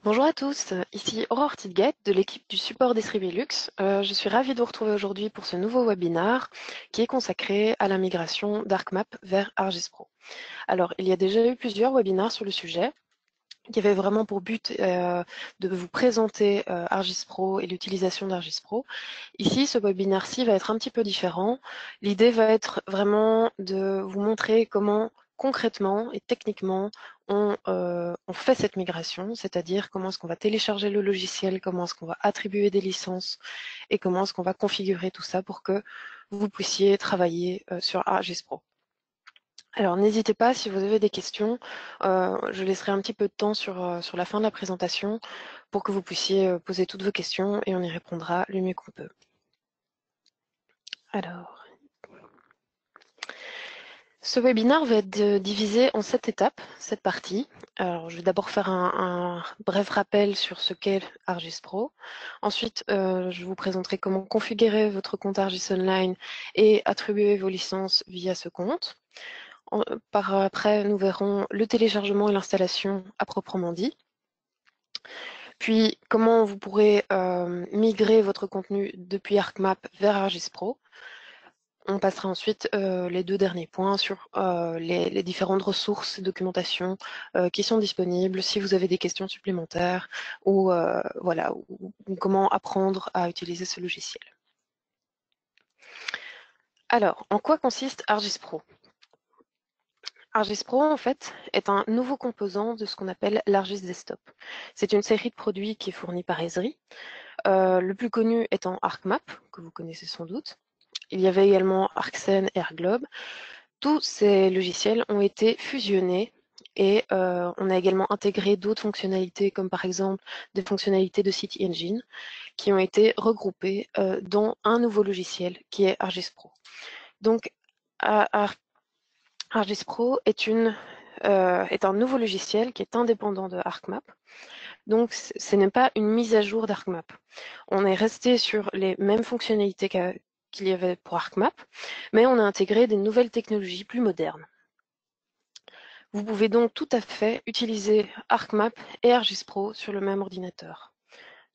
Bonjour à tous, ici Aurore Tidgate de l'équipe du support Distribulux. Je suis ravie de vous retrouver aujourd'hui pour ce nouveau webinaire qui est consacré à la migration d'ArcMap vers ArcGIS Pro. Alors, il y a déjà eu plusieurs webinaires sur le sujet qui avaient vraiment pour but de vous présenter ArcGIS Pro et l'utilisation d'ArcGIS Pro. Ici, ce webinaire-ci va être un petit peu différent. L'idée va être vraiment de vous montrer comment concrètement et techniquement on fait cette migration, c'est-à-dire comment est-ce qu'on va télécharger le logiciel, comment est-ce qu'on va attribuer des licences et comment est-ce qu'on va configurer tout ça pour que vous puissiez travailler sur ArcGIS Pro. Alors n'hésitez pas, si vous avez des questions, je laisserai un petit peu de temps sur la fin de la présentation pour que vous puissiez poser toutes vos questions et on y répondra le mieux qu'on peut. Alors, ce webinaire va être divisé en 7 étapes, 7 parties. Alors, je vais d'abord faire un bref rappel sur ce qu'est ArcGIS Pro. Ensuite, je vous présenterai comment configurer votre compte ArcGIS Online et attribuer vos licences via ce compte. Par après, nous verrons le téléchargement et l'installation à proprement dit. Puis, comment vous pourrez migrer votre contenu depuis ArcMap vers ArcGIS Pro. On passera ensuite les 2 derniers points sur les différentes ressources et documentations qui sont disponibles si vous avez des questions supplémentaires ou, voilà, ou comment apprendre à utiliser ce logiciel. Alors, en quoi consiste ArcGIS Pro? ArcGIS Pro, en fait, est un nouveau composant de ce qu'on appelle l'ArcGIS Desktop. C'est une série de produits qui est fournie par Esri. Le plus connu étant ArcMap, que vous connaissez sans doute. Il y avait également ArcScene et ArcGlobe. Tous ces logiciels ont été fusionnés et on a également intégré d'autres fonctionnalités comme par exemple des fonctionnalités de CityEngine qui ont été regroupées dans un nouveau logiciel qui est ArcGIS Pro. Donc ArcGIS Pro est un nouveau logiciel qui est indépendant de ArcMap. Donc ce n'est pas une mise à jour d'ArcMap. On est resté sur les mêmes fonctionnalités qu'il y avait pour ArcMap, mais on a intégré des nouvelles technologies plus modernes. Vous pouvez donc tout à fait utiliser ArcMap et ArcGIS Pro sur le même ordinateur.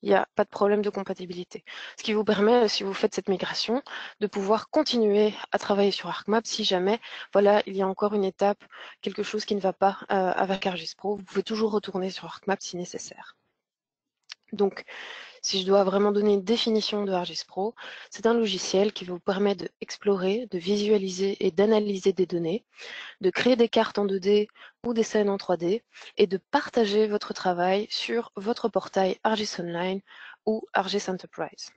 Il n'y a pas de problème de compatibilité. Ce qui vous permet, si vous faites cette migration, de pouvoir continuer à travailler sur ArcMap si jamais, voilà, il y a encore une étape, quelque chose qui ne va pas avec ArcGIS Pro. Vous pouvez toujours retourner sur ArcMap si nécessaire. Donc, si je dois vraiment donner une définition de ArcGIS Pro, c'est un logiciel qui vous permet d'explorer, de visualiser et d'analyser des données, de créer des cartes en 2D ou des scènes en 3D et de partager votre travail sur votre portail ArcGIS Online ou ArcGIS Enterprise.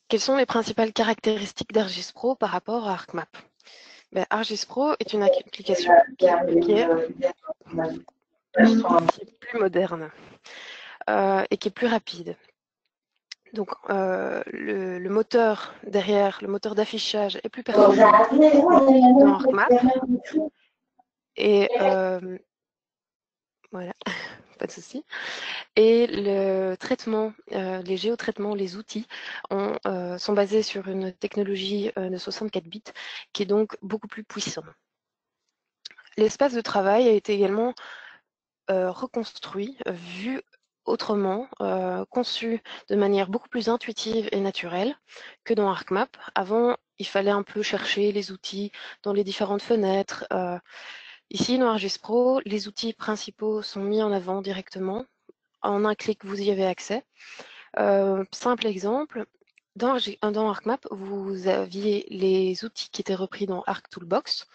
Quelles sont les principales caractéristiques d'ArcGIS Pro par rapport à ArcMap? ArcGIS Pro est une application qui est plus moderne et qui est plus rapide. Donc, le moteur derrière, le moteur d'affichage est plus performant dans ArcMap. Et voilà, pas de souci. Et le traitement, les géotraitements, les outils sont basés sur une technologie de 64 bits qui est donc beaucoup plus puissant. L'espace de travail a été également reconstruit, vu autrement, conçu de manière beaucoup plus intuitive et naturelle que dans ArcMap. Avant, il fallait un peu chercher les outils dans les différentes fenêtres. Ici, dans ArcGIS Pro, les outils principaux sont mis en avant directement. En un clic, vous y avez accès. Simple exemple, dans ArcMap, vous aviez les outils qui étaient repris dans ArcToolbox,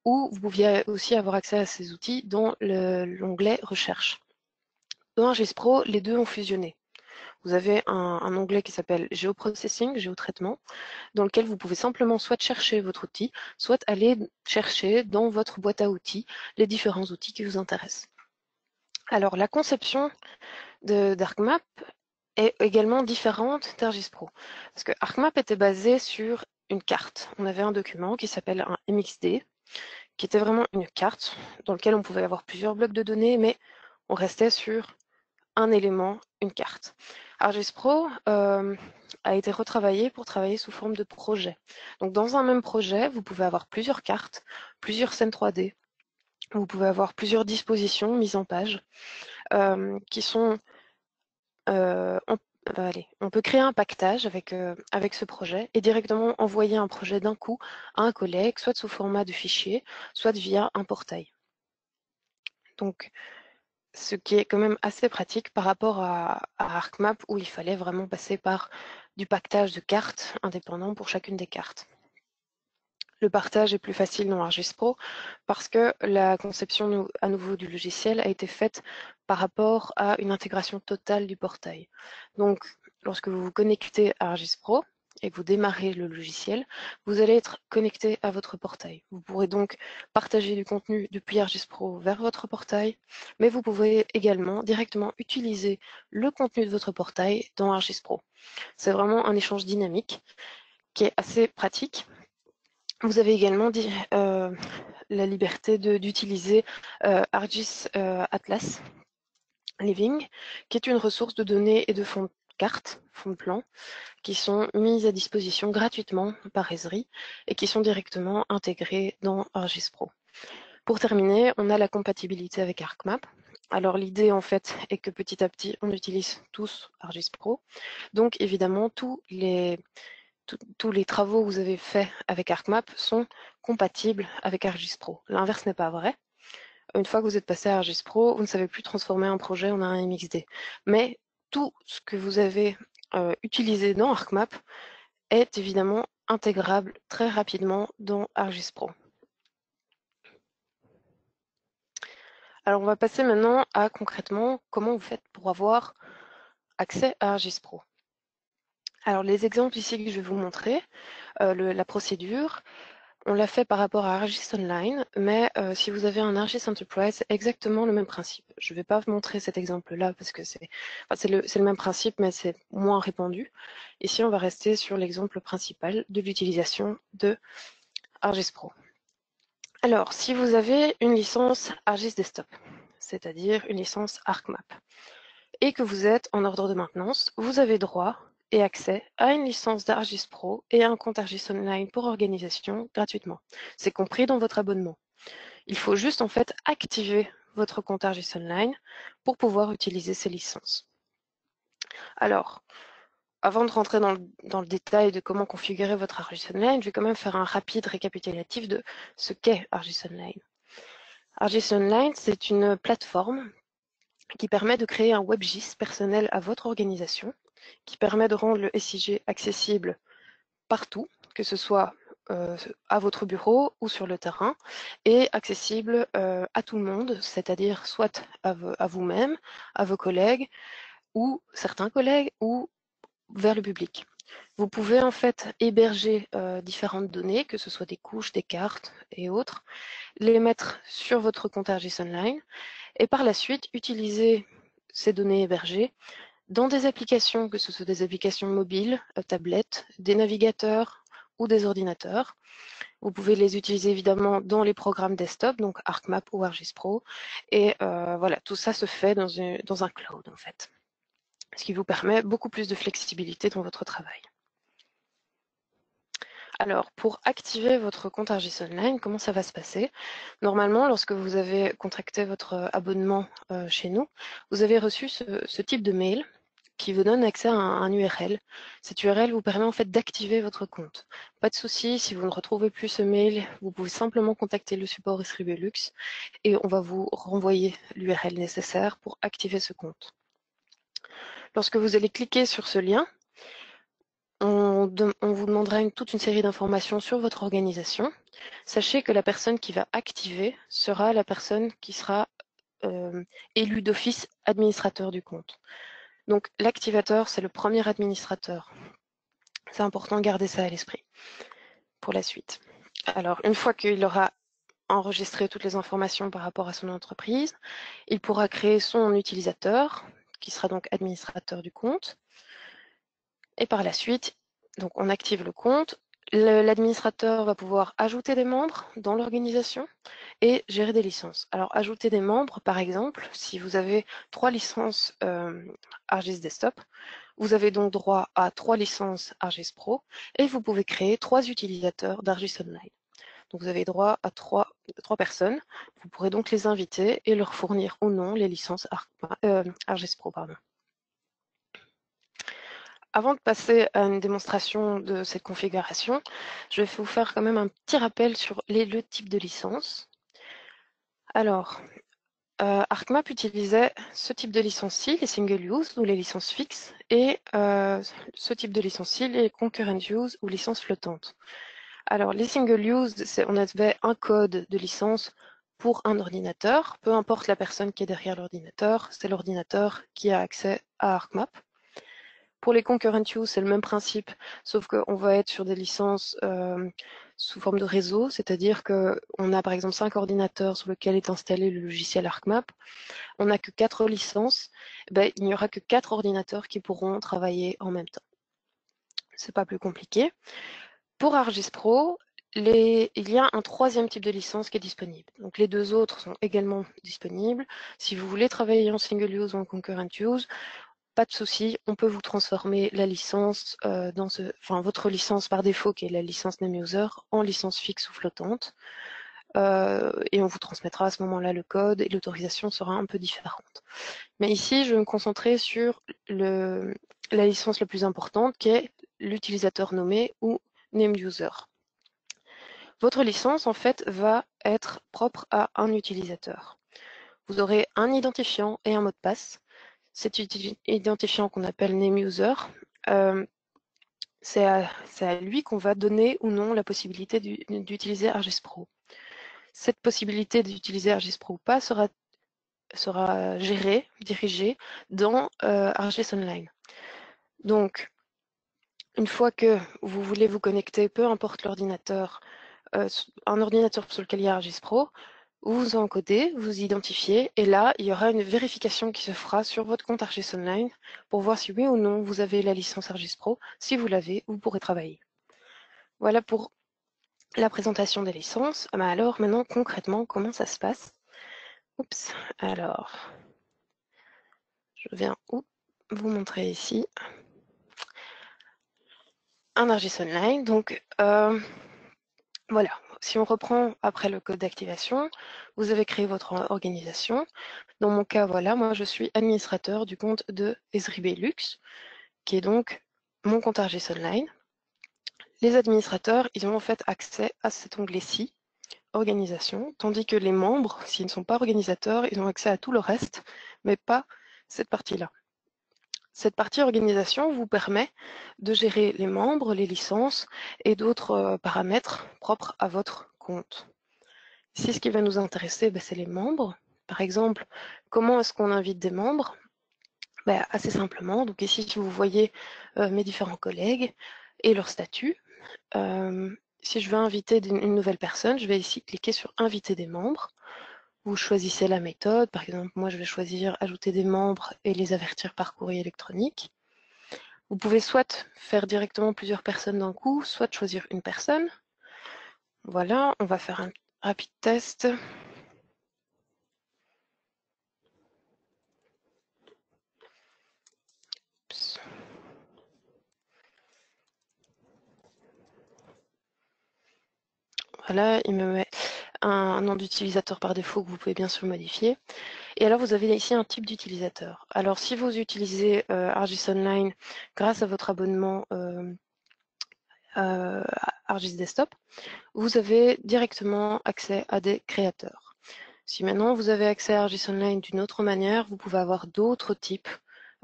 ou vous pouviez aussi avoir accès à ces outils dans l'onglet Recherche. Dans ArcGIS Pro, les deux ont fusionné. Vous avez un onglet qui s'appelle Géoprocessing, géotraitement, dans lequel vous pouvez simplement soit chercher votre outil, soit aller chercher dans votre boîte à outils les différents outils qui vous intéressent. Alors, la conception d'ArcMap est également différente d'ArcGIS Pro. Parce que ArcMap était basé sur une carte. On avait un document qui s'appelle un MXD, qui était vraiment une carte dans lequel on pouvait avoir plusieurs blocs de données, mais on restait sur un élément, une carte. ArcGIS Pro a été retravaillé pour travailler sous forme de projet. Donc dans un même projet, vous pouvez avoir plusieurs cartes, plusieurs scènes 3D, Vous pouvez avoir plusieurs dispositions mises en page qui sont... on peut créer un pactage avec ce projet et directement envoyer un projet d'un coup à un collègue, soit sous format de fichier, soit via un portail. Donc, ce qui est quand même assez pratique par rapport à ArcMap où il fallait vraiment passer par du pactage de cartes indépendant pour chacune des cartes. Le partage est plus facile dans ArcGIS Pro parce que la conception à nouveau du logiciel a été faite par rapport à une intégration totale du portail. Donc, lorsque vous vous connectez à ArcGIS Pro et que vous démarrez le logiciel, vous allez être connecté à votre portail. Vous pourrez donc partager du contenu depuis ArcGIS Pro vers votre portail, mais vous pouvez également directement utiliser le contenu de votre portail dans ArcGIS Pro. C'est vraiment un échange dynamique qui est assez pratique. Vous avez également la liberté d'utiliser ArcGIS Atlas Living, qui est une ressource de données et de fonds de cartes, fonds de plans, qui sont mises à disposition gratuitement par Esri et qui sont directement intégrés dans ArcGIS Pro. Pour terminer, on a la compatibilité avec ArcMap. Alors l'idée en fait est que petit à petit, on utilise tous ArcGIS Pro. Donc évidemment, tous les travaux que vous avez faits avec ArcMap sont compatibles avec ArcGIS Pro. L'inverse n'est pas vrai. Une fois que vous êtes passé à ArcGIS Pro, vous ne savez plus transformer un projet en un MXD. Mais tout ce que vous avez utilisé dans ArcMap est évidemment intégrable très rapidement dans ArcGIS Pro. Alors on va passer maintenant à concrètement comment vous faites pour avoir accès à ArcGIS Pro. Alors les exemples ici que je vais vous montrer, la procédure, on l'a fait par rapport à ArcGIS Online, mais si vous avez un ArcGIS Enterprise, c'est exactement le même principe. Je ne vais pas vous montrer cet exemple-là parce que c'est le même principe, mais c'est moins répandu. Ici, on va rester sur l'exemple principal de l'utilisation de ArcGIS Pro. Alors, si vous avez une licence ArcGIS Desktop, c'est-à-dire une licence ArcMap, et que vous êtes en ordre de maintenance, vous avez droit et accès à une licence d'ArcGIS Pro et à un compte ArcGIS Online pour organisation gratuitement. C'est compris dans votre abonnement. Il faut juste en fait activer votre compte ArcGIS Online pour pouvoir utiliser ces licences. Alors, avant de rentrer dans le détail de comment configurer votre ArcGIS Online, je vais quand même faire un rapide récapitulatif de ce qu'est ArcGIS Online. ArcGIS Online, c'est une plateforme qui permet de créer un WebGIS personnel à votre organisation, qui permet de rendre le SIG accessible partout, que ce soit à votre bureau ou sur le terrain, et accessible à tout le monde, c'est-à-dire soit à vous-même, à vos collègues, ou certains collègues, ou vers le public. Vous pouvez en fait héberger différentes données, que ce soit des couches, des cartes et autres, les mettre sur votre compte ArcGIS Online, et par la suite utiliser ces données hébergées dans des applications, que ce soit des applications mobiles, tablettes, des navigateurs ou des ordinateurs. Vous pouvez les utiliser évidemment dans les programmes desktop, donc ArcMap ou ArcGIS Pro. Et voilà, tout ça se fait dans un cloud en fait, ce qui vous permet beaucoup plus de flexibilité dans votre travail. Alors, pour activer votre compte ArcGIS Online, comment ça va se passer? Normalement, lorsque vous avez contracté votre abonnement chez nous, vous avez reçu ce type de mail qui vous donne accès à un URL. Cette URL vous permet en fait d'activer votre compte. Pas de souci, si vous ne retrouvez plus ce mail, vous pouvez simplement contacter le support Esri et on va vous renvoyer l'URL nécessaire pour activer ce compte. Lorsque vous allez cliquer sur ce lien, on vous demandera toute une série d'informations sur votre organisation. Sachez que la personne qui va activer sera la personne qui sera élue d'office administrateur du compte. Donc l'activateur, c'est le premier administrateur. C'est important de garder ça à l'esprit pour la suite. Alors, une fois qu'il aura enregistré toutes les informations par rapport à son entreprise, il pourra créer son utilisateur, qui sera donc administrateur du compte. Et par la suite, donc on active le compte. L'administrateur va pouvoir ajouter des membres dans l'organisation et gérer des licences. Alors, ajouter des membres, par exemple, si vous avez 3 licences ArcGIS Desktop, vous avez donc droit à 3 licences ArcGIS Pro et vous pouvez créer 3 utilisateurs d'ArcGIS Online. Donc vous avez droit à trois personnes. Vous pourrez donc les inviter et leur fournir ou non les licences ArcGIS Pro. Avant de passer à une démonstration de cette configuration, je vais vous faire quand même un petit rappel sur le type de licence. Alors, ArcMap utilisait ce type de licence-ci, les single use ou les licences fixes, et ce type de licence-ci, les concurrent use ou licences flottantes. Alors, les single use, on avait un code de licence pour un ordinateur, peu importe la personne qui est derrière l'ordinateur, c'est l'ordinateur qui a accès à ArcMap. Pour les concurrent use, c'est le même principe, sauf qu'on va être sur des licences sous forme de réseau, c'est-à-dire qu'on a par exemple 5 ordinateurs sur lesquels est installé le logiciel ArcMap. On n'a que 4 licences, il n'y aura que 4 ordinateurs qui pourront travailler en même temps. C'est pas plus compliqué. Pour ArcGIS Pro, il y a un troisième type de licence qui est disponible. Donc les deux autres sont également disponibles. Si vous voulez travailler en single use ou en concurrent use, pas de souci, on peut vous transformer la licence votre licence par défaut, qui est la licence name user, en licence fixe ou flottante. Et on vous transmettra à ce moment-là le code et l'autorisation sera un peu différente. Mais ici, je vais me concentrer sur la licence la plus importante, qui est l'utilisateur nommé ou name user. Votre licence, en fait, va être propre à un utilisateur. Vous aurez un identifiant et un mot de passe. Cet identifiant qu'on appelle NameUser, c'est à lui qu'on va donner ou non la possibilité d'utiliser ArcGIS Pro. Cette possibilité d'utiliser ArcGIS Pro ou pas sera gérée, dirigée dans ArcGIS Online. Donc, une fois que vous voulez vous connecter, peu importe l'ordinateur, un ordinateur sur lequel il y a ArcGIS Pro, vous encodez, vous identifiez, et là, il y aura une vérification qui se fera sur votre compte ArcGIS Online pour voir si oui ou non vous avez la licence ArcGIS Pro. Si vous l'avez, vous pourrez travailler. Voilà pour la présentation des licences. Alors maintenant, concrètement, comment ça se passe? Oups, alors, je viens vous montrer ici un ArcGIS Online. Donc, voilà, si on reprend après le code d'activation, vous avez créé votre organisation. Dans mon cas, voilà, moi je suis administrateur du compte de Esri Belux, qui est donc mon compte ArcGIS Online. Les administrateurs, ils ont en fait accès à cet onglet-ci, organisation, tandis que les membres, s'ils ne sont pas organisateurs, ils ont accès à tout le reste, mais pas cette partie-là. Cette partie organisation vous permet de gérer les membres, les licences et d'autres paramètres propres à votre compte. Ici, ce qui va nous intéresser, c'est les membres. Par exemple, comment est-ce qu'on invite des membres? Assez simplement. Donc ici, si vous voyez mes différents collègues et leur statut, si je veux inviter une nouvelle personne, je vais ici cliquer sur inviter des membres. Vous choisissez la méthode. Par exemple, moi, je vais choisir ajouter des membres et les avertir par courrier électronique. Vous pouvez soit faire directement plusieurs personnes d'un coup, soit choisir une personne. Voilà, on va faire un rapide test. Oups. Voilà, il me met un nom d'utilisateur par défaut que vous pouvez bien sûr modifier. Et alors, vous avez ici un type d'utilisateur. Alors, si vous utilisez ArcGIS Online grâce à votre abonnement ArcGIS Desktop, vous avez directement accès à des créateurs. Si maintenant vous avez accès à ArcGIS Online d'une autre manière, vous pouvez avoir d'autres types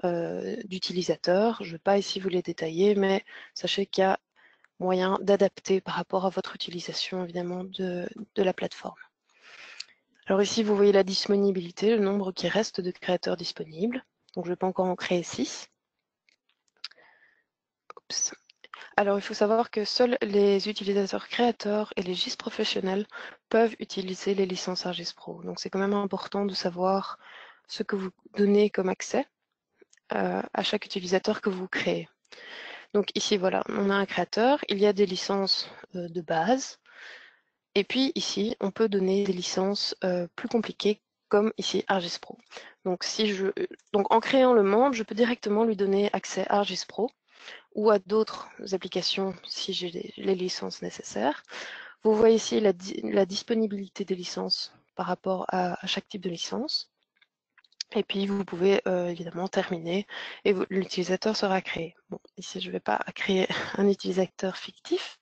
d'utilisateurs. Je ne vais pas ici vous les détailler, mais sachez qu'il y a moyen d'adapter par rapport à votre utilisation, évidemment, de la plateforme. Alors ici, vous voyez la disponibilité, le nombre qui reste de créateurs disponibles. Donc, je ne vais pas encore en créer 6. Oups. Alors, il faut savoir que seuls les utilisateurs créateurs et les GIS professionnels peuvent utiliser les licences ArcGIS Pro. Donc, c'est quand même important de savoir ce que vous donnez comme accès à chaque utilisateur que vous créez. Donc ici, voilà, on a un créateur, il y a des licences de base, et puis ici, on peut donner des licences plus compliquées, comme ici ArcGIS Pro. Donc, donc en créant le membre, je peux directement lui donner accès à ArcGIS Pro ou à d'autres applications si j'ai les licences nécessaires. Vous voyez ici la disponibilité des licences par rapport à chaque type de licence. Et puis, vous pouvez évidemment terminer et l'utilisateur sera créé. Bon, ici, je ne vais pas créer un utilisateur fictif.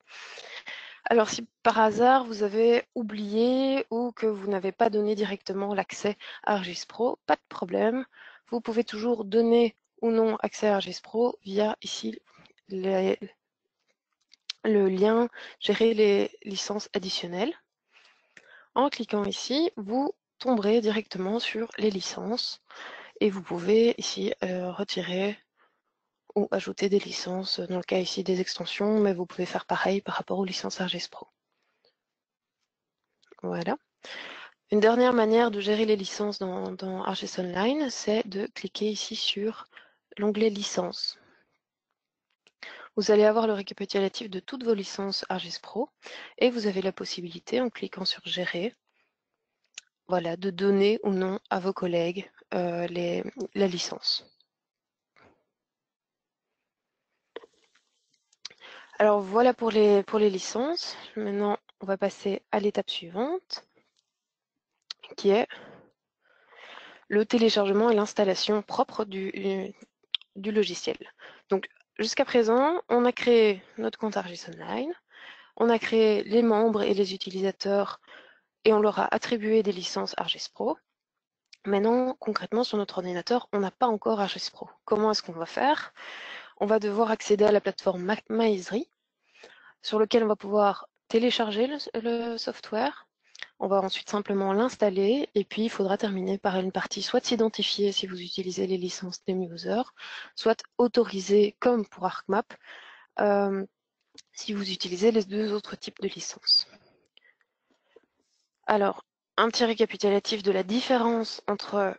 Alors, si par hasard, vous avez oublié ou que vous n'avez pas donné directement l'accès à ArcGIS Pro, pas de problème. Vous pouvez toujours donner ou non accès à ArcGIS Pro via ici le lien « Gérer les licences additionnelles ». En cliquant ici, vous tomberez directement sur les licences et vous pouvez ici retirer ou ajouter des licences, dans le cas ici des extensions, mais vous pouvez faire pareil par rapport aux licences ArcGIS Pro. Voilà. Une dernière manière de gérer les licences dans ArcGIS Online, c'est de cliquer ici sur l'onglet licences. Vous allez avoir le récapitulatif de toutes vos licences ArcGIS Pro et vous avez la possibilité, en cliquant sur gérer, voilà, de donner ou non à vos collègues la licence. Alors voilà pour les licences. Maintenant, on va passer à l'étape suivante, qui est le téléchargement et l'installation propre du logiciel. Donc, jusqu'à présent, on a créé notre compte ArcGIS Online, on a créé les membres et les utilisateurs et on leur a attribué des licences ArcGIS Pro. Maintenant, concrètement, sur notre ordinateur, on n'a pas encore ArcGIS Pro. Comment est-ce qu'on va faire? On va devoir accéder à la plateforme MyEsri, sur lequel on va pouvoir télécharger le software. On va ensuite simplement l'installer et puis il faudra terminer par une partie soit s'identifier si vous utilisez les licences des users, soit autoriser comme pour ArcMap si vous utilisez les deux autres types de licences. Alors, un petit récapitulatif de la différence entre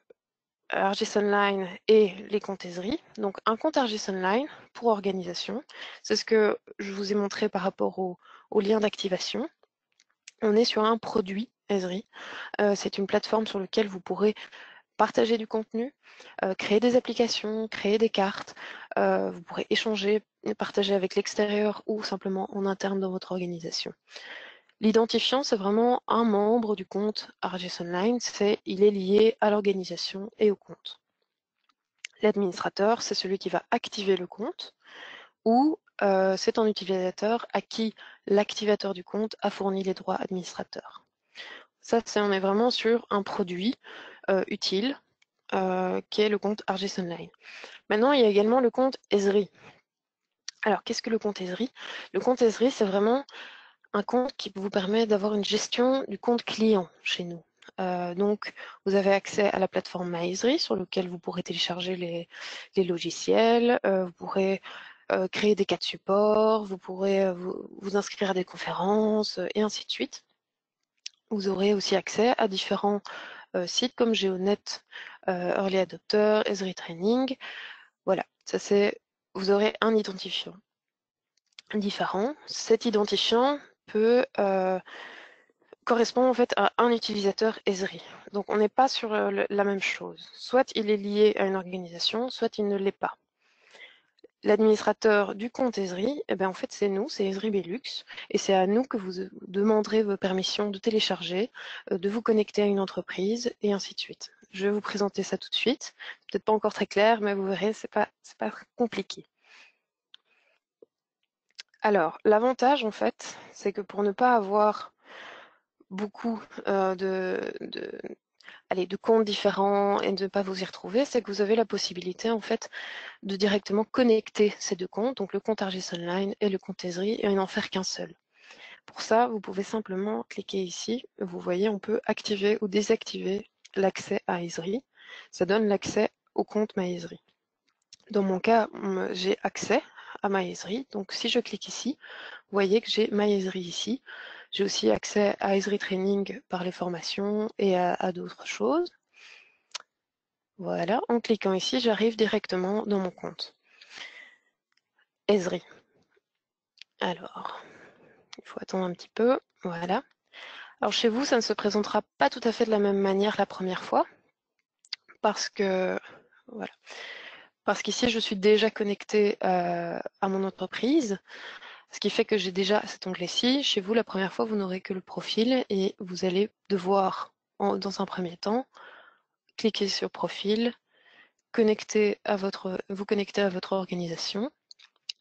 ArcGIS Online et les comptes Esri. Donc un compte ArcGIS Online pour organisation, c'est ce que je vous ai montré par rapport au lien d'activation. On est sur un produit Esri. C'est une plateforme sur laquelle vous pourrez partager du contenu, créer des applications, créer des cartes. Vous pourrez échanger, partager avec l'extérieur ou simplement en interne dans votre organisation. L'identifiant, c'est vraiment un membre du compte ArcGIS Online. Il est lié à l'organisation et au compte. L'administrateur, c'est celui qui va activer le compte ou c'est un utilisateur à qui l'activateur du compte a fourni les droits administrateurs. Ça, on est vraiment sur un produit utile qui est le compte ArcGIS Online. Maintenant, il y a également le compte Esri. Alors, qu'est-ce que le compte Esri? Le compte Esri, c'est vraiment un compte qui vous permet d'avoir une gestion du compte client chez nous. Donc, vous avez accès à la plateforme MyEsri sur laquelle vous pourrez télécharger les logiciels, vous pourrez créer des cas de support, vous pourrez vous inscrire à des conférences et ainsi de suite. Vous aurez aussi accès à différents sites comme GeoNet, Early Adopter, Esri Training. Voilà, vous aurez un identifiant différent. Cet identifiant peut correspond en fait à un utilisateur Esri. Donc on n'est pas sur la même chose. Soit il est lié à une organisation, soit il ne l'est pas. L'administrateur du compte Esri, en fait c'est nous, c'est Esri Belux, et c'est à nous que vous demanderez vos permissions de télécharger, de vous connecter à une entreprise, et ainsi de suite. Je vais vous présenter ça tout de suite. Peut-être pas encore très clair, mais vous verrez, c'est pas compliqué. Alors, l'avantage en fait, c'est que pour ne pas avoir beaucoup de comptes différents et de ne pas vous y retrouver, c'est que vous avez la possibilité en fait de directement connecter ces deux comptes, donc le compte ArcGIS Online et le compte Esri, et n'en faire qu'un seul. Pour ça, vous pouvez simplement cliquer ici. Vous voyez, on peut activer ou désactiver l'accès à Esri. Ça donne l'accès au compte MyEsri. Dans mon cas, j'ai accès à MyEsri. Donc si je clique ici, vous voyez que j'ai MyEsri ici. J'ai aussi accès à Esri Training par les formations et à d'autres choses. Voilà, en cliquant ici, j'arrive directement dans mon compte. Esri. Alors, il faut attendre un petit peu. Voilà. Alors chez vous, ça ne se présentera pas tout à fait de la même manière la première fois, parce que voilà, parce qu'ici je suis déjà connectée à mon entreprise. Ce qui fait que j'ai déjà cet onglet-ci. Chez vous, la première fois, vous n'aurez que le profil et vous allez devoir, dans un premier temps, cliquer sur profil, vous connecter à votre organisation.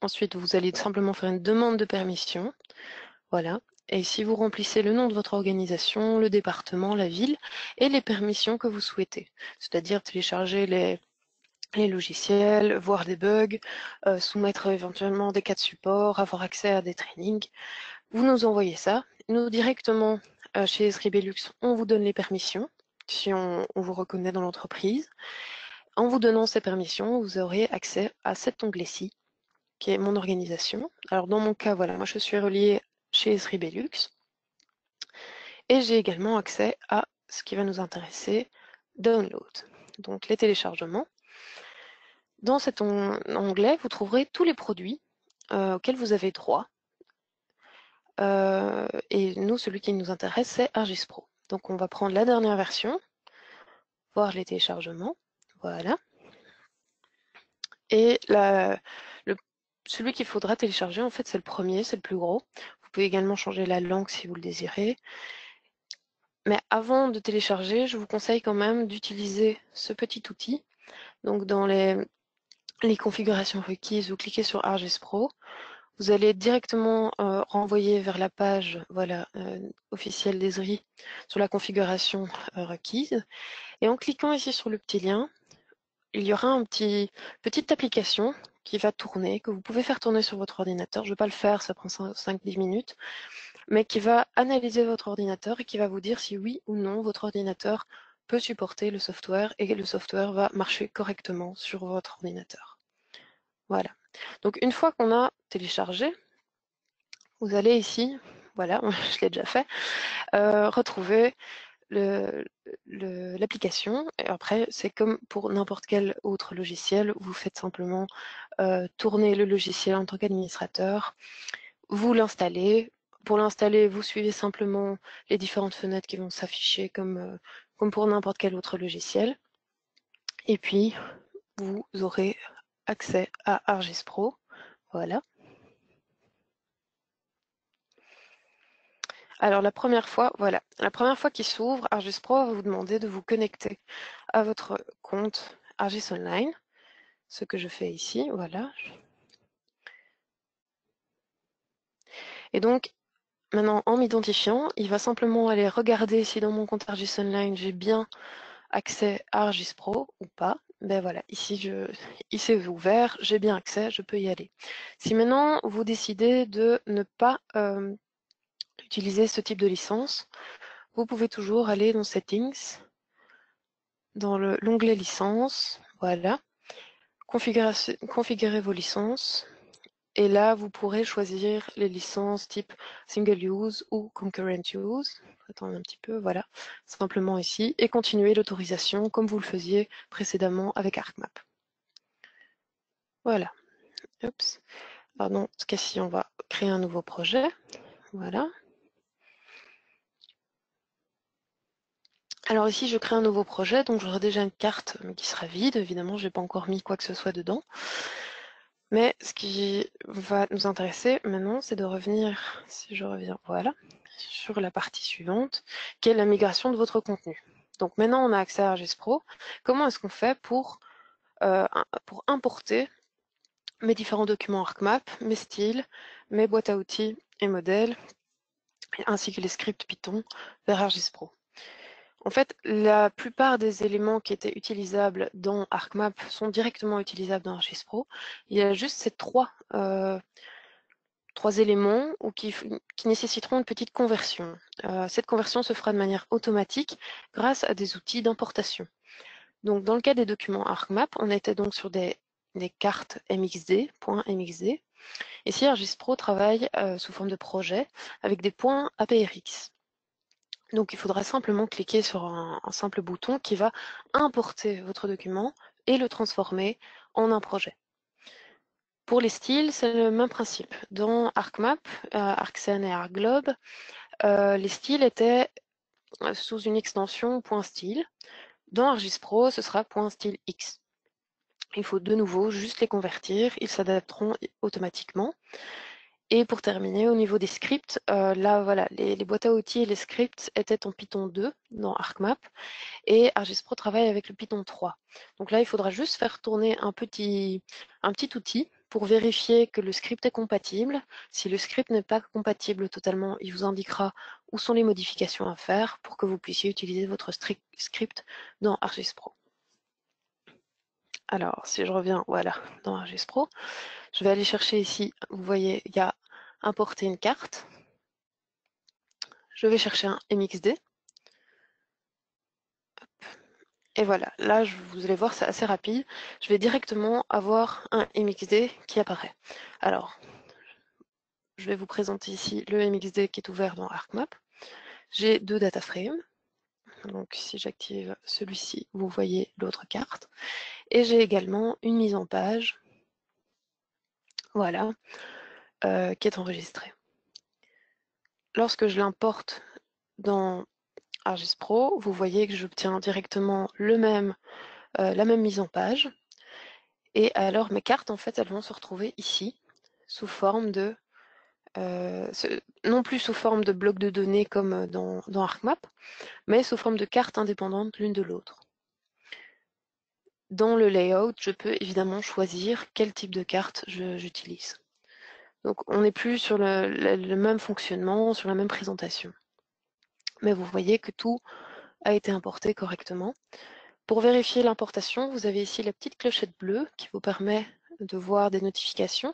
Ensuite, vous allez simplement faire une demande de permission. Voilà. Et si vous remplissez le nom de votre organisation, le département, la ville et les permissions que vous souhaitez, c'est-à-dire télécharger les logiciels, voir des bugs, soumettre éventuellement des cas de support, avoir accès à des trainings, vous nous envoyez ça. Nous, directement, chez Esri Belux, on vous donne les permissions, si on vous reconnaît dans l'entreprise. En vous donnant ces permissions, vous aurez accès à cet onglet-ci, qui est mon organisation. Alors dans mon cas, voilà, moi je suis reliée chez Esri Belux. Et j'ai également accès à ce qui va nous intéresser, Download, donc les téléchargements. Dans cet onglet, vous trouverez tous les produits auxquels vous avez droit. Et nous, celui qui nous intéresse, c'est ArcGIS Pro. Donc on va prendre la dernière version, voir les téléchargements. Voilà. Et celui qu'il faudra télécharger, en fait, c'est le premier, c'est le plus gros. Vous pouvez également changer la langue si vous le désirez. Mais avant de télécharger, je vous conseille quand même d'utiliser ce petit outil. Donc dans les configurations requises, vous cliquez sur ArcGIS Pro. Vous allez directement renvoyer vers la page officielle d'Esri sur la configuration requise. Et en cliquant ici sur le petit lien, il y aura une petite application qui va tourner, que vous pouvez faire tourner sur votre ordinateur. Je ne vais pas le faire, ça prend 5-10 minutes, mais qui va analyser votre ordinateur et qui va vous dire si oui ou non votre ordinateur peut supporter le software et le software va marcher correctement sur votre ordinateur. Voilà. Donc une fois qu'on a téléchargé, vous allez ici, voilà, je l'ai déjà fait, retrouver l'application. Et après, c'est comme pour n'importe quel autre logiciel, vous faites simplement tourner le logiciel en tant qu'administrateur, vous l'installez. Pour l'installer, vous suivez simplement les différentes fenêtres qui vont s'afficher comme pour n'importe quel autre logiciel. Et puis, vous aurez accès à ArcGIS Pro. Voilà. Alors la première fois qu'il s'ouvre, ArcGIS Pro va vous demander de vous connecter à votre compte ArcGIS Online, ce que je fais ici, voilà. Et donc maintenant, en m'identifiant, il va simplement aller regarder si dans mon compte ArcGIS Online j'ai bien accès à ArcGIS Pro ou pas. Ben voilà, ici il s'est ouvert, j'ai bien accès, je peux y aller. Si maintenant vous décidez de ne pas utiliser ce type de licence, vous pouvez toujours aller dans Settings, dans l'onglet Licences, voilà, configurer vos licences, et là vous pourrez choisir les licences type Single Use ou Concurrent Use. Attendez un petit peu, voilà, simplement ici, et continuer l'autorisation comme vous le faisiez précédemment avec ArcMap. Voilà, oups. Alors dans ce cas-ci, on va créer un nouveau projet, voilà. Alors ici, je crée un nouveau projet, donc j'aurai déjà une carte mais qui sera vide. Évidemment, je n'ai pas encore mis quoi que ce soit dedans. Mais ce qui va nous intéresser maintenant, c'est de revenir, si je reviens, voilà, sur la partie suivante, qui est la migration de votre contenu. Donc maintenant, on a accès à ArcGIS Pro. Comment est-ce qu'on fait pour importer mes différents documents ArcMap, mes styles, mes boîtes à outils et modèles, ainsi que les scripts Python vers ArcGIS Pro? En fait, la plupart des éléments qui étaient utilisables dans ArcMap sont directement utilisables dans ArcGIS Pro. Il y a juste ces trois éléments qui nécessiteront une petite conversion. Cette conversion se fera de manière automatique grâce à des outils d'importation. Donc, dans le cas des documents ArcMap, on était donc sur des cartes MXD, .mxd. Ici, ArcGIS Pro travaille sous forme de projet avec des points APRX. Donc il faudra simplement cliquer sur un simple bouton qui va importer votre document et le transformer en un projet. Pour les styles, c'est le même principe. Dans ArcMap, ArcScene et ArcGlobe, les styles étaient sous une extension .style. Dans ArcGIS Pro, ce sera .stylex. Il faut de nouveau juste les convertir, ils s'adapteront automatiquement. Et pour terminer, au niveau des scripts, là, voilà, les boîtes à outils et les scripts étaient en Python 2 dans ArcMap et ArcGIS-Pro travaille avec le Python 3. Donc là, il faudra juste faire tourner un petit outil pour vérifier que le script est compatible. Si le script n'est pas compatible totalement, il vous indiquera où sont les modifications à faire pour que vous puissiez utiliser votre script dans ArcGIS Pro. Alors, si je reviens, voilà, dans ArcGIS Pro, je vais aller chercher ici, vous voyez, il y a importer une carte. Je vais chercher un MXD. Et voilà, là, vous allez voir, c'est assez rapide. Je vais directement avoir un MXD qui apparaît. Alors, je vais vous présenter ici le MXD qui est ouvert dans ArcMap. J'ai deux data frames. Donc, si j'active celui-ci, vous voyez l'autre carte. Et j'ai également une mise en page, voilà, qui est enregistrée. Lorsque je l'importe dans ArcGIS Pro, vous voyez que j'obtiens directement la même mise en page. Et alors, mes cartes, en fait, elles vont se retrouver ici, sous forme de non plus sous forme de blocs de données comme dans ArcMap, mais sous forme de cartes indépendantes l'une de l'autre. Dans le layout, je peux évidemment choisir quel type de carte j'utilise. Donc on n'est plus sur le même fonctionnement, sur la même présentation. Mais vous voyez que tout a été importé correctement. Pour vérifier l'importation, vous avez ici la petite clochette bleue qui vous permet de voir des notifications.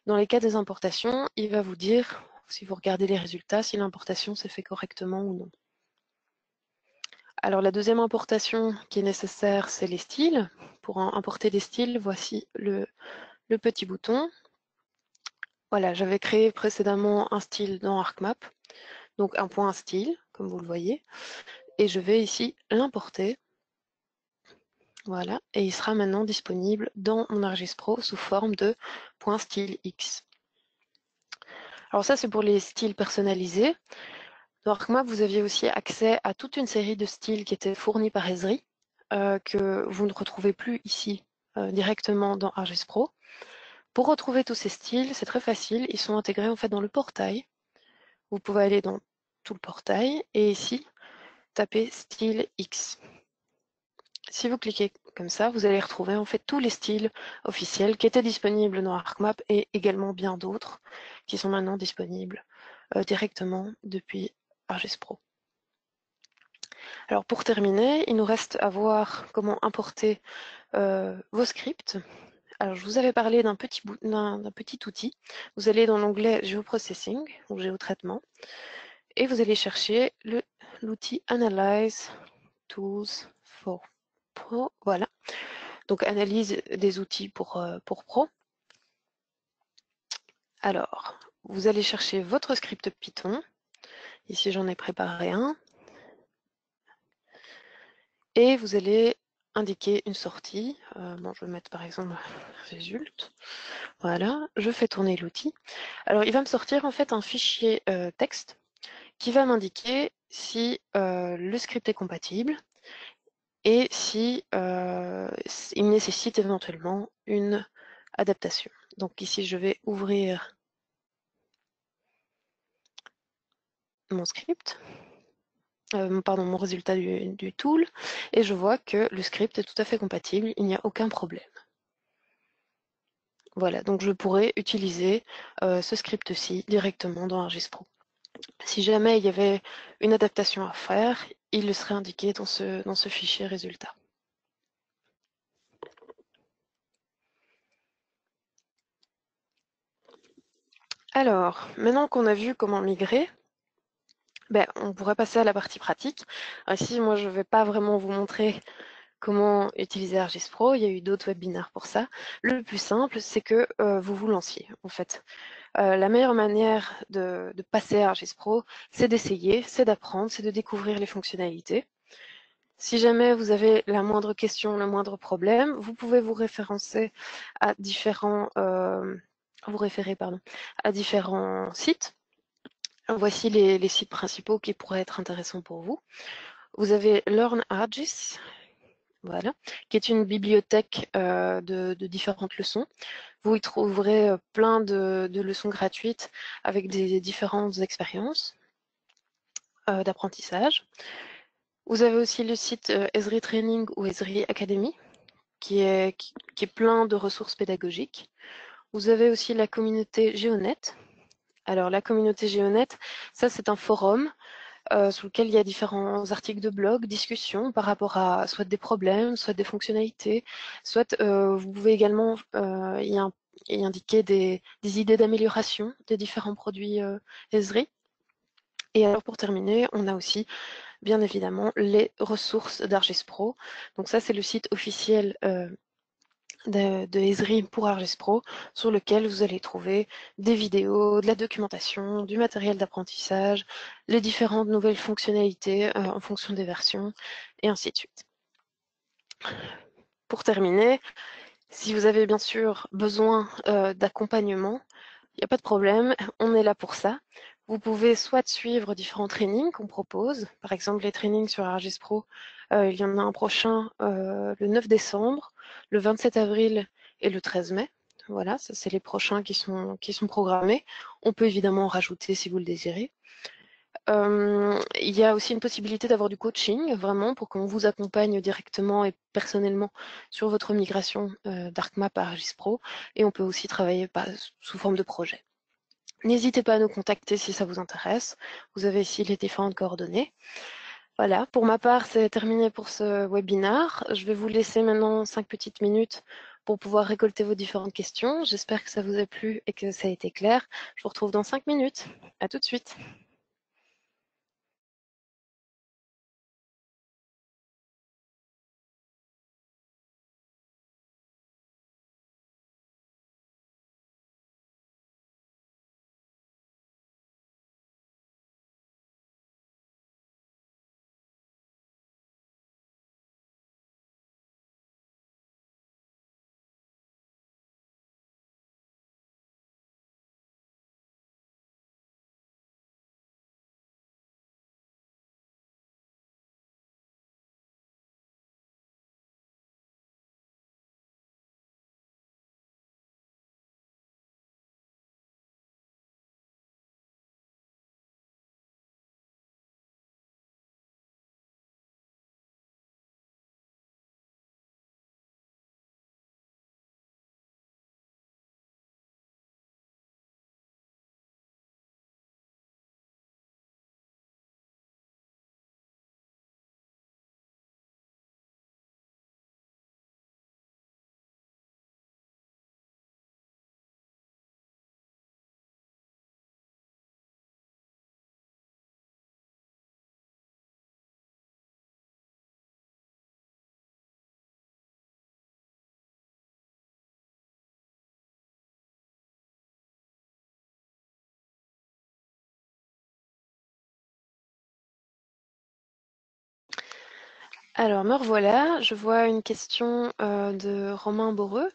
Dans les cas des importations, il va vous dire, si vous regardez les résultats, si l'importation s'est fait correctement ou non. Alors la deuxième importation qui est nécessaire, c'est les styles. Pour importer des styles, voici le petit bouton. Voilà, j'avais créé précédemment un style dans ArcMap, donc un point style, comme vous le voyez, et je vais ici l'importer. Voilà, et il sera maintenant disponible dans mon ArcGIS Pro sous forme de .stylex. Alors ça, c'est pour les styles personnalisés. Dans ArcMap, vous aviez aussi accès à toute une série de styles qui étaient fournis par Esri, que vous ne retrouvez plus ici directement dans ArcGIS Pro. Pour retrouver tous ces styles, c'est très facile, ils sont intégrés en fait dans le portail. Vous pouvez aller dans tout le portail et ici, taper style X. Si vous cliquez comme ça, vous allez retrouver en fait tous les styles officiels qui étaient disponibles dans ArcMap et également bien d'autres qui sont maintenant disponibles directement depuis ArcGIS Pro. Alors pour terminer, il nous reste à voir comment importer vos scripts. Alors je vous avais parlé d'un petit outil. Vous allez dans l'onglet Geoprocessing ou Géotraitement et vous allez chercher l'outil Analyze Tools for Pro. Voilà. Donc analyse des outils pour Pro. Alors, vous allez chercher votre script Python. Ici, j'en ai préparé un. Et vous allez indiquer une sortie. Bon, je vais mettre par exemple résulte. Voilà, je fais tourner l'outil. Alors, il va me sortir en fait un fichier texte qui va m'indiquer si le script est compatible et si il nécessite éventuellement une adaptation. Donc ici, je vais ouvrir mon script. Pardon, mon résultat du tool, et je vois que le script est tout à fait compatible, il n'y a aucun problème. Voilà, donc je pourrais utiliser ce script-ci directement dans ArcGIS Pro. Si jamais il y avait une adaptation à faire, il le serait indiqué dans ce fichier résultat. Alors, maintenant qu'on a vu comment migrer, on pourrait passer à la partie pratique. Ici, moi, je ne vais pas vraiment vous montrer comment utiliser ArcGIS Pro, il y a eu d'autres webinaires pour ça. Le plus simple, c'est que vous vous lanciez, en fait. La meilleure manière de passer à ArcGIS Pro, c'est d'essayer, c'est d'apprendre, c'est de découvrir les fonctionnalités. Si jamais vous avez la moindre question, le moindre problème, vous pouvez vous référencer à différents, à différents sites. Voici les sites principaux qui pourraient être intéressants pour vous. Vous avez Learn ArcGIS. voilà, qui est une bibliothèque de différentes leçons. Vous y trouverez plein de leçons gratuites avec des différentes expériences d'apprentissage. Vous avez aussi le site Esri Training ou Esri Academy, qui est plein de ressources pédagogiques. Vous avez aussi la communauté Géonet. Alors la communauté Géonet, ça c'est un forum sur lequel il y a différents articles de blog, discussions par rapport à soit des problèmes, soit des fonctionnalités, soit vous pouvez également y indiquer des idées d'amélioration des différents produits Esri. Et alors pour terminer, on a aussi bien évidemment les ressources d'Argespro. Donc ça c'est le site officiel de Esri pour Argespro, sur lequel vous allez trouver des vidéos, de la documentation, du matériel d'apprentissage, les différentes nouvelles fonctionnalités en fonction des versions, et ainsi de suite. Pour terminer, si vous avez bien sûr besoin d'accompagnement, il n'y a pas de problème, on est là pour ça. Vous pouvez soit suivre différents trainings qu'on propose, par exemple les trainings sur Argespro, il y en a un prochain le 9 décembre, le 27 avril et le 13 mai. Voilà, ça c'est les prochains qui sont programmés. On peut évidemment en rajouter si vous le désirez. Il y a aussi une possibilité d'avoir du coaching, vraiment, pour qu'on vous accompagne directement et personnellement sur votre migration d'ArcMap à Argispro. Et on peut aussi travailler sous forme de projet. N'hésitez pas à nous contacter si ça vous intéresse. Vous avez ici les différentes coordonnées. Voilà, pour ma part, c'est terminé pour ce webinaire. Je vais vous laisser maintenant 5 petites minutes pour pouvoir récolter vos différentes questions. J'espère que ça vous a plu et que ça a été clair. Je vous retrouve dans 5 minutes. À tout de suite. Alors, me revoilà. Je vois une question de Romain Boreux.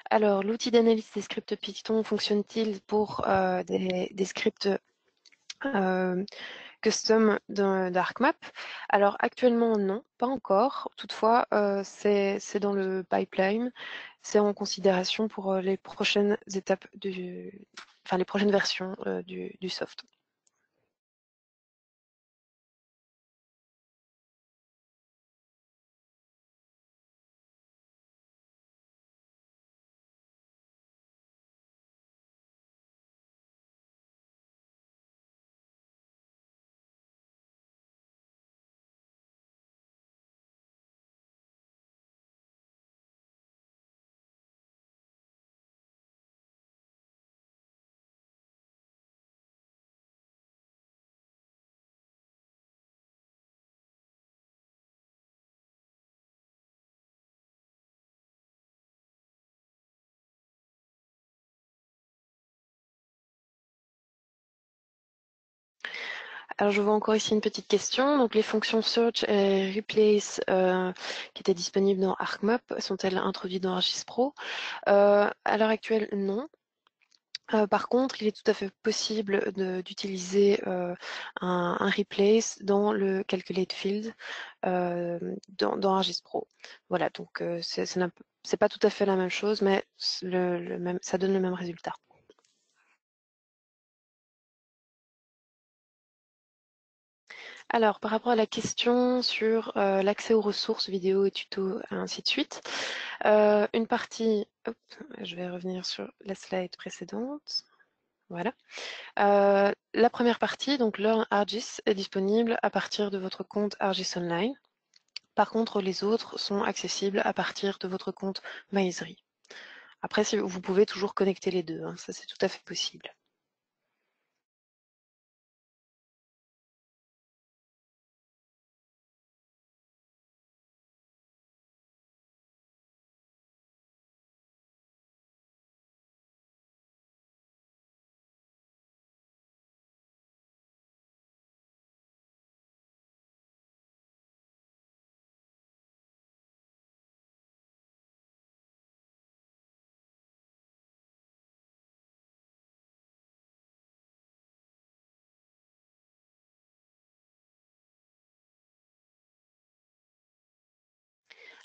Alors, l'outil d'analyse des scripts Python fonctionne-t-il pour des scripts custom d'ArcMap? Alors, actuellement, non, pas encore. Toutefois, c'est dans le pipeline. C'est en considération pour les prochaines étapes les prochaines versions du soft. Alors, je vois encore ici une petite question. Donc, les fonctions search et replace qui étaient disponibles dans ArcMap sont-elles introduites dans ArcGIS Pro? À l'heure actuelle, non. Par contre, il est tout à fait possible d'utiliser un replace dans le calculate field dans ArcGIS Pro. Voilà, donc c'est pas tout à fait la même chose, mais ça donne le même résultat. Alors, par rapport à la question sur l'accès aux ressources vidéo et tutos, et ainsi de suite, une partie, hop, je vais revenir sur la slide précédente. Voilà. La première partie, donc Learn ArcGIS, est disponible à partir de votre compte ArcGIS Online. Par contre, les autres sont accessibles à partir de votre compte MyEsri. Après, si vous pouvez toujours connecter les deux, hein, ça c'est tout à fait possible.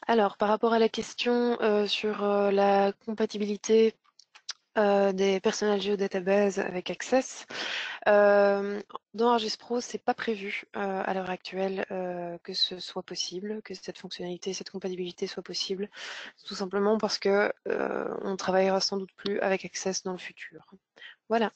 Alors, par rapport à la question sur la compatibilité des Personal Geodatabases avec Access, dans ArcGIS Pro, c'est pas prévu à l'heure actuelle que ce soit possible, que cette fonctionnalité, cette compatibilité soit possible, tout simplement parce que on travaillera sans doute plus avec Access dans le futur. Voilà.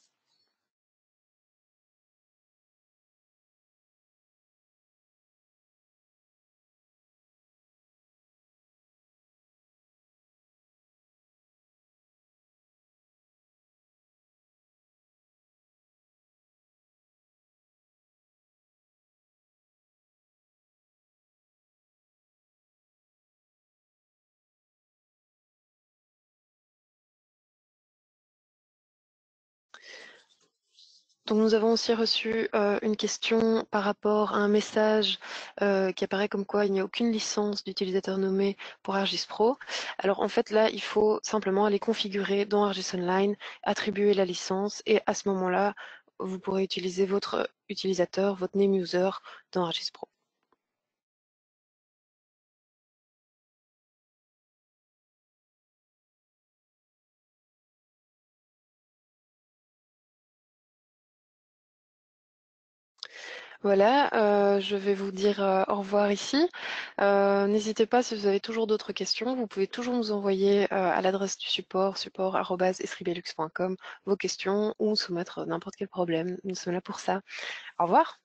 Donc nous avons aussi reçu une question par rapport à un message qui apparaît comme quoi il n'y a aucune licence d'utilisateur nommé pour ArcGIS Pro. Alors en fait là, il faut simplement aller configurer dans ArcGIS Online, attribuer la licence et à ce moment-là, vous pourrez utiliser votre utilisateur, votre name user dans ArcGIS Pro. Voilà, je vais vous dire au revoir ici. N'hésitez pas si vous avez toujours d'autres questions, vous pouvez toujours nous envoyer à l'adresse du support@esribelux.com vos questions ou soumettre n'importe quel problème. Nous sommes là pour ça. Au revoir.